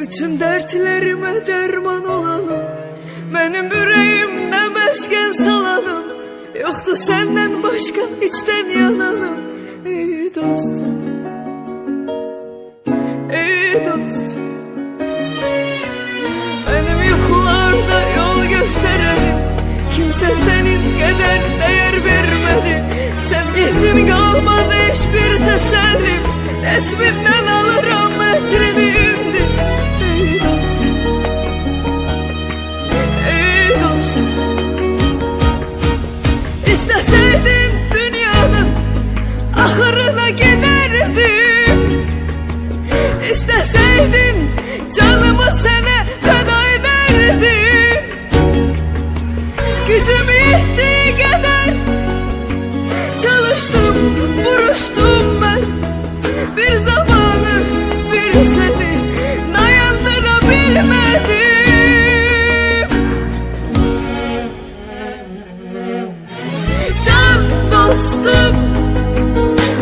Bütün dertlerime derman olanım, benim yüreğimde mesken salanım. Yoktu senden başka içten yananım. Ey dost, ey dost, benim yuxularda yol gösterenim. Kimse senin kadar değer vermedi. Sen gittin, kalmadı hiçbir tesellim. Resminden alırım metrini indi. Ey dost, ey dost, İsteseydin dünyanın ahırına giderdim. İsteseydin canımı sana feda ederdim. Gücüm yettiği kadar çalıştım, vuruştum ben. Bir zamanı bir seni dayandırabilmedim. Can dostum,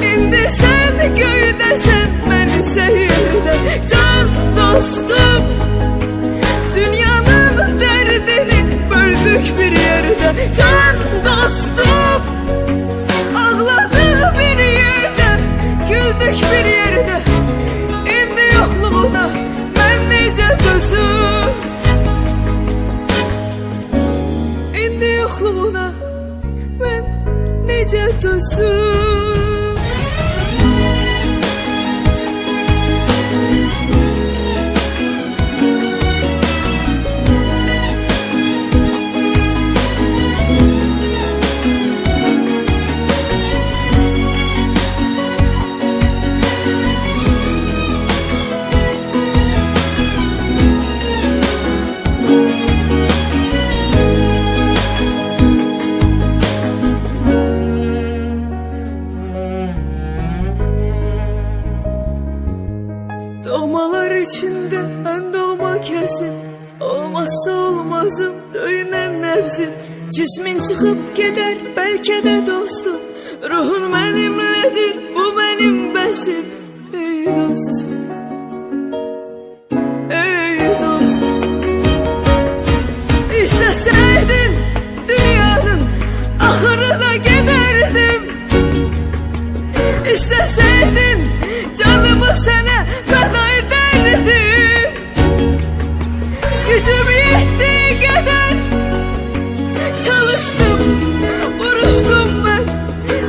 indi sen köyde, sen beni seyirde. Can dostum, dünyanın derdini böldük bir yerde. Can dostum, ağladı bir yerde, güldük bir yerde. İndi yokluğuna ben nece dözüm. İndi yokluğuna ben nece dözüm. Doğmalar içinde ben doğma kesin, olmazsa olmazım döyünen nebzim. Cismin çıkıp gider belki de dostum, ruhun benimledir, bu benim besim. Ey dost, ey dost, İsteseydin dünyanın ahırına giderdim. İsteseydin canımı sana feda ederdim. Gücüm yettiği kadar çalıştım, vuruştum ben.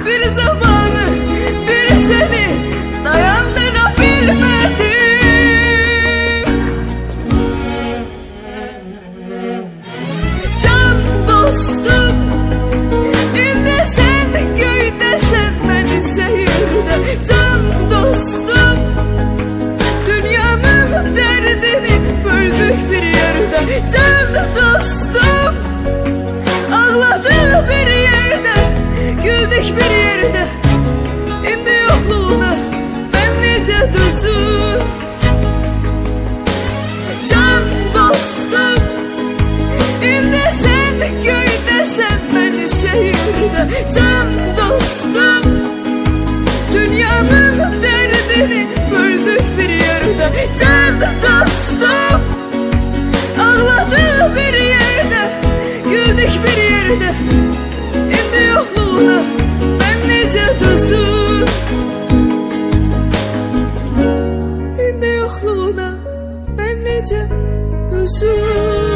Bir zamanı bir seni dayandırabilmedim. Can dostum, indi sen köyde, sen beni seyirde. Can dostum, dünyanın derdini böldük bir yerde. Can dostum, ağladı bir yerde, güldük bir yerde. İndi yokluğuna ben nece dözüm. Can dostum, indi sen köyde, sen beni seyirde. Can dostum, dünyanın derdini böldük bir yerde. Can dostum, ağladı bir yerde, güldük bir yerde. İndi yokluğuna ben nece dözüm. İndi yokluğuna ben nece dözüm.